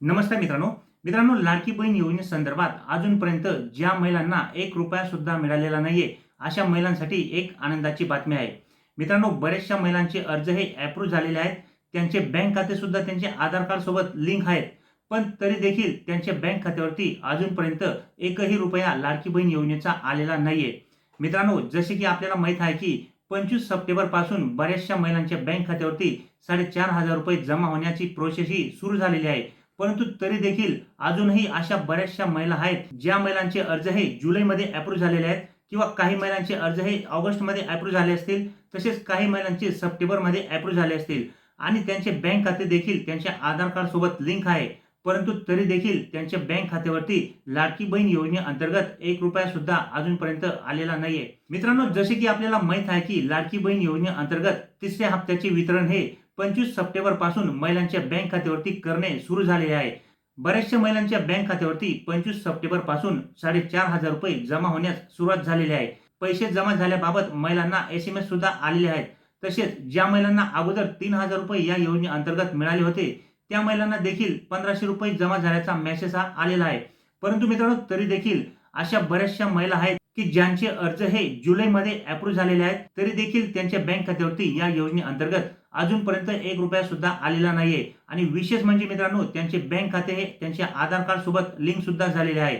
नमस्कार मित्रांनो लाडकी बहीण योजनेसंदर्भात अजूनपर्यंत ज्या महिलांना 1 रुपया सुद्धा मिळालेला नाहीये अशा महिलांसाठी एक आनंदाची बातमी आहे. मित्रांनो, बऱ्याचशा महिलांचे अर्ज हे अप्रूव्ह झालेले आहेत. त्यांचे बँक खाते सुद्धा त्यांचे आधार कार्ड सोबत लिंक आहेत. पण तरी देखील त्यांच्या बँक खात्यावरती अजूनपर्यंत एकही रुपया लाडकी बहीण योजनेचा आलेला नाहीये. मित्रांनो, जसे की आपल्याला माहित आहे की 25 सप्टेंबर पासून बऱ्याचशा महिलांच्या बँक खात्यावरती 4,500 रुपये जमा होण्याची प्रोसेस ही सुरू झालेली आहे. परंतु तरी देखील अजूनही अशा बऱ्याचशा महिला आहेत ज्या महिलांचे अर्ज हे जुलैमध्ये अप्रूव्ह झालेले आहेत किंवा काही महिलांचे अर्ज हे ऑगस्टमध्ये अप्रूव्ह झाले असतील, तसेच काही महिलांचे सप्टेंबरमध्ये अप्रूव्ह झाले असतील आणि त्यांचे बँक खाते देखील त्यांच्या आधार कार्ड सोबत लिंक आहे. परंतु तरी देखील त्यांच्या बँक खात्यावरती लाडकी बहीण योजनेअंतर्गत 1 रुपया सुद्धा अजूनपर्यंत आलेला नाहीये. मित्रांनो, जसे की आपल्याला माहित आहे की लाडकी बहीण योजनेअंतर्गत तिसऱ्या हप्त्याचे वितरण हे 25 सप्टेंबर पासून महिलांच्या बँक खात्यावरती करणे सुरू झालेले आहे. बऱ्याचशा महिलांच्या बँक खात्यावरती 25 सप्टेंबर पासून 4,500 रुपये जमा होण्यास सुरुवात झालेली आहे. पैसे जमा झाल्याबाबत महिलांना SMS सुद्धा आलेले आहेत. तसेच ज्या महिलांना अगोदर 3,000 रुपये या योजनेअंतर्गत मिळाले होते त्या महिलांना देखील 1,500 रुपये जमा झाल्याचा मेसेज आलेला आहे. परंतु मित्रांनो, तरी देखील अशा बऱ्याचशा महिला आहेत की ज्यांचे अर्ज हे जुलैमध्ये अप्रूव्ह झालेले आहेत, तरी देखील त्यांच्या बँक खात्यावरती या योजनेअंतर्गत अजूनपर्यंत 1 रुपया सुद्धा आलेला नाहीये. आणि विशेष म्हणजे मित्रांनो, त्यांचे बँक खाते हे त्यांच्या आधार कार्ड सोबत लिंक सुद्धा झालेले आहे,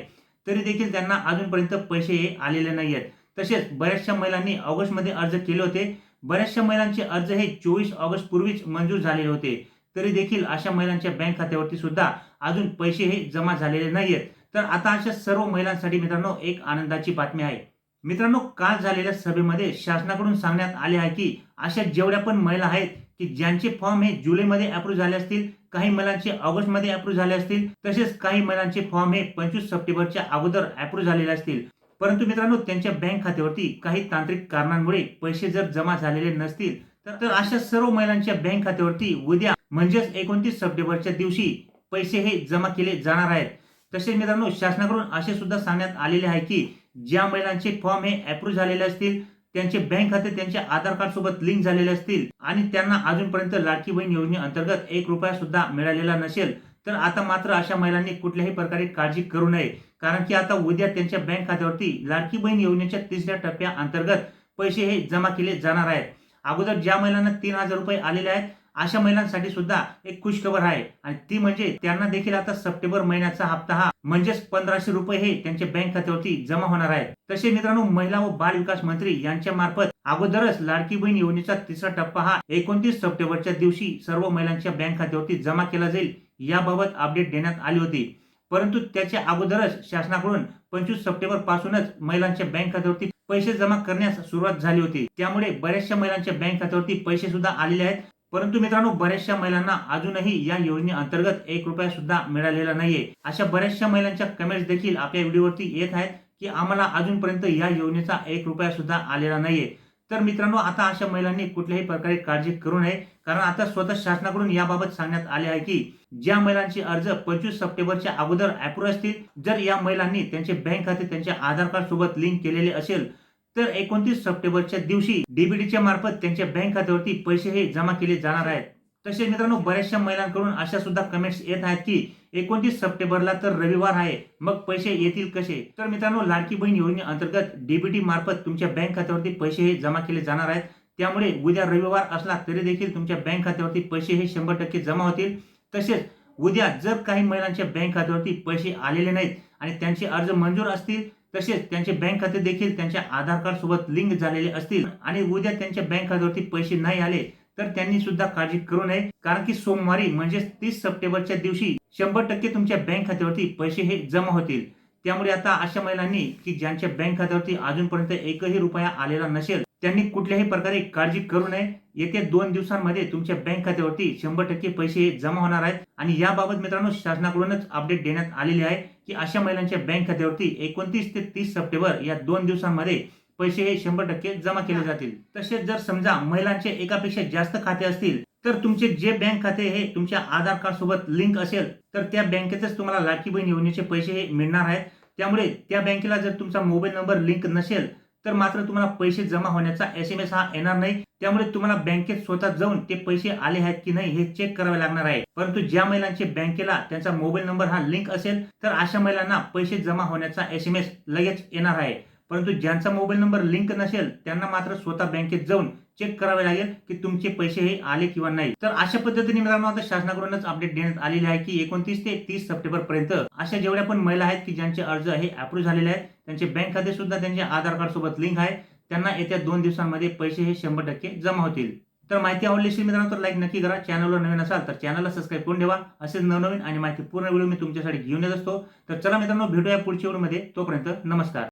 तरी देखील त्यांना अजूनपर्यंत पैसे हे आलेले नाहीयेत. तसेच बऱ्याचशा महिलांनी ऑगस्टमध्ये अर्ज केले होते. बऱ्याचशा महिलांचे अर्ज हे 24 ऑगस्ट पूर्वीच मंजूर झालेले होते, तरी देखील अशा महिलांच्या बँक खात्यावरती सुद्धा अजून पैसे हे जमा झालेले नाहीयेत. तर आता अशा सर्व महिलांसाठी मित्रांनो एक आनंदाची बातमी आहे. मित्रांनो, काल झालेल्या सभेमध्ये शासनाकडून सांगण्यात आले आहे की अशा जेवढ्या पण महिला आहेत की ज्यांचे फॉर्म हे जुलैमध्ये अप्रूव्ह झाले असतील, काही महिलांचे ऑगस्टमध्ये अप्रूव्ह झाले असतील, तसेच काही महिलांचे फॉर्म हे 25 सप्टेंबरच्या अगोदर अप्रूव्ह झालेले असतील. परंतु मित्रांनो, त्यांच्या बँक खात्यावरती काही तांत्रिक कारणांमुळे पैसे जर जमा झालेले नसतील तर अशा सर्व महिलांच्या बँक खात्यावरती उद्या म्हणजेच 29 सप्टेंबरच्या दिवशी पैसे हे जमा केले जाणार आहेत. तसेच मित्रांनो, शासनाकडून असे सुद्धा सांगण्यात आलेले आहे की ज्या महिलांचे फॉर्म हे अप्रूव्ह झालेले असतील, त्यांचे बँक खाते त्यांच्या आधार कार्ड सोबत लिंक झालेले असतील आणि त्यांना अजूनपर्यंत लाडकी बहीण योजनेअंतर्गत 1 रुपया सुद्धा मिळालेला नसेल, तर आता मात्र अशा महिलांनी कुठल्याही प्रकारे काळजी करू नये. कारण की आता उद्या त्यांच्या बँक खात्यावरती लाडकी बहीण योजनेच्या तिसऱ्या टप्प्याअंतर्गत पैसे हे जमा केले जाणार आहेत. अगोदर ज्या महिलांना 3,000 रुपये आलेले आहेत अशा महिलांसाठी सुद्धा एक खुशखबर आहे आणि ती म्हणजे त्यांना देखील आता सप्टेंबर महिन्याचा हप्ता हा म्हणजेच 1,500 रुपये हे त्यांच्या बँक खात्यावरती जमा होणार आहेत. तसे मित्रांनो, महिला व बाल विकास मंत्री यांच्या मार्फत अगोदरच लाडकी बहीण योजनेचा तिसरा टप्पा हा 29 सप्टेंबरच्या दिवशी सर्व महिलांच्या बँक खात्यावरती जमा केला जाईल याबाबत अपडेट देण्यात आली होती. परंतु त्याच्या अगोदरच शासनाकडून 25 सप्टेंबर पासूनच महिलांच्या बँक खात्यावरती पैसे जमा करण्यास सुरुवात झाली होती. त्यामुळे बऱ्याचशा महिलांच्या बँक खात्यावरती पैसे सुद्धा आलेले आहेत. परंतु मित्रांनो, बऱ्याचशा महिलांना अजूनही या योजनेअंतर्गत 1 रुपया सुद्धा मिळालेला नाहीये. अशा बऱ्याचशा महिलांच्या कमेंट्स देखील आपल्या व्हिडिओवरती येत आहेत की आम्हाला अजूनपर्यंत या योजनेचा 1 रुपया सुद्धा आलेला नाहीये. तर मित्रांनो, आता अशा महिलांनी कुठल्याही प्रकारे काळजी करू नये. कारण आता स्वतः शासनाकडून याबाबत सांगण्यात आले आहे की ज्या महिलांचे अर्ज 25 सप्टेंबरच्या अगोदर अप्रूव्ह असतील, जर या महिलांनी त्यांचे बँक खाते त्यांच्या आधार कार्ड सोबत लिंक केलेले असेल, तर 29 सप्टेंबरच्या दिवशी डीबीटीच्या मार्फत त्यांच्या बँक खात्यावरती पैसे हे जमा केले जाणार आहेत. तसेच मित्रांनो, बऱ्याचशा महिलांकडून अशा सुद्धा कमेंट्स येत आहेत की 29 सप्टेंबरला तर रविवार आहे, मग पैसे येतील कसे? तर मित्रांनो, लाडकी बहीण योजनेअंतर्गत डीबीटी मार्फत तुमच्या बँक खात्यावरती पैसे हे जमा केले जाणार आहेत. त्यामुळे उद्या रविवार असला तरी देखील तुमच्या बँक खात्यावरती पैसे हे 100% जमा होतील. तसेच उद्या जर काही महिलांच्या बँक खात्यावरती पैसे आलेले नाहीत आणि त्यांचे अर्ज मंजूर असतील, तसेच त्यांचे बँक खाते देखील त्यांच्या आधार कार्ड सोबत लिंक झालेले असतील आणि उद्या त्यांच्या बँक खात्यावरती पैसे नाही आले, तर त्यांनी सुद्धा काळजी करू नये. कारण की सोमवारी म्हणजे 30 सप्टेंबरच्या दिवशी 100% तुमच्या बँक खात्यावरती पैसे हे जमा होतील. त्यामुळे आता अशा महिलांनी की ज्यांच्या बँक खात्यावरती अजूनपर्यंत 1 रुपया आलेला नसेल, त्यांनी कुठल्याही प्रकारे काळजी करू नये. येत्या 2 दिवसांमध्ये तुमच्या बँक खात्यावरती 100% पैसे जमा होणार आहेत आणि याबाबत मित्रांनो शासनाकडूनच अपडेट देण्यात आलेली आहे की अशा महिलांच्या बँक खात्यावरती 29 ते 30 सप्टेंबर या 2 दिवसांमध्ये पैसे हे 100% जमा केले जातील. तसेच जर समजा महिलांचे एकापेक्षा जास्त खाते असतील, तर तुमचे जे बँक खाते हे तुमच्या आधार कार्ड सोबत लिंक असेल, तर त्या बँकेतच तुम्हाला लाडकी बहीण योजनेचे पैसे हे मिळणार आहेत. त्यामुळे त्या बँकेला जर तुमचा मोबाईल नंबर लिंक नसेल, तर मात्र तुम्हाला पैसे जमा होण्याचा SMS हा येणार नाही. त्यामुळे तुम्हाला बँकेत स्वतः जाऊन ते पैसे आले आहेत की नाही हे चेक करावे लागणार आहे. परंतु ज्या महिलांचे बँकेला त्यांचा मोबाईल नंबर हा लिंक असेल तर अशा महिलांना पैसे जमा होण्याचा SMS लगेच येणार आहे. परंतु ज्यांचा मोबाईल नंबर लिंक नसेल त्यांना मात्र स्वतः बँकेत जाऊन चेक करावे लागेल की तुमचे पैसे हे आले किंवा नाही. तर अशा पद्धतीने मित्रांनो आता शासनाकडूनच अपडेट देण्यात आलेले आहे की 29 ते 30 सप्टेंबर पर्यंत अशा जेवढ्या पण महिला आहेत की ज्यांचे अर्ज हे अप्रूव्ह झालेले आहेत, त्यांचे बँक खाते सुद्धा त्यांच्या आधार कार्ड सोबत लिंक आहे, त्यांना येत्या 2 दिवसांमध्ये पैसे हे 100% जमा होतील. तर माहिती आवडली असेल मित्रांनो तर लाईक नक्की करा. चॅनलवर नवीन असाल तर चॅनलला सबस्क्राईब करून ठेवा. असेच नवनवीन आणि माहितीपूर्ण व्हिडिओ मी तुमच्यासाठी घेऊन येत असतो. तर चला मित्रांनो भेटूया पुढच्या व्हिडिओमध्ये. तोपर्यंत नमस्कार.